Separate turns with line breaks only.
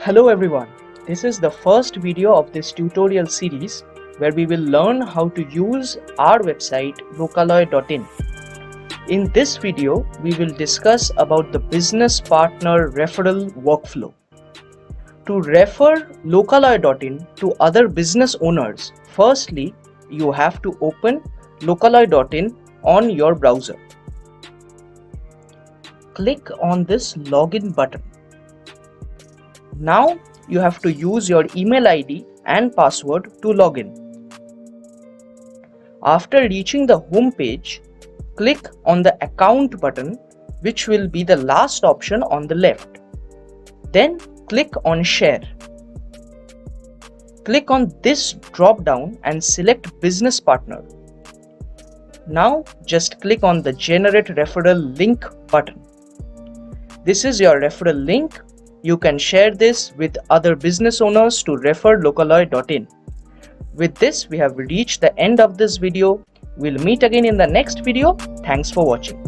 Hello everyone, this is the first video of this tutorial series where we will learn how to use our website Lokaloy.in. In this video, we will discuss about the Business Partner Referral Workflow. To refer Lokaloy.in to other business owners, firstly, you have to open Lokaloy.in on your browser. Click on this login button. Now you have to use your email ID and password to log in. After reaching the home page, click on the account button, which will be the last option on the left. Then click on share. Click on this drop down and select business partner. Now just click on the generate referral link button. This is your referral link. You can share this with other business owners to refer Lokaloy.in. With this, we have reached the end of this video. We'll meet again in the next video. Thanks for watching.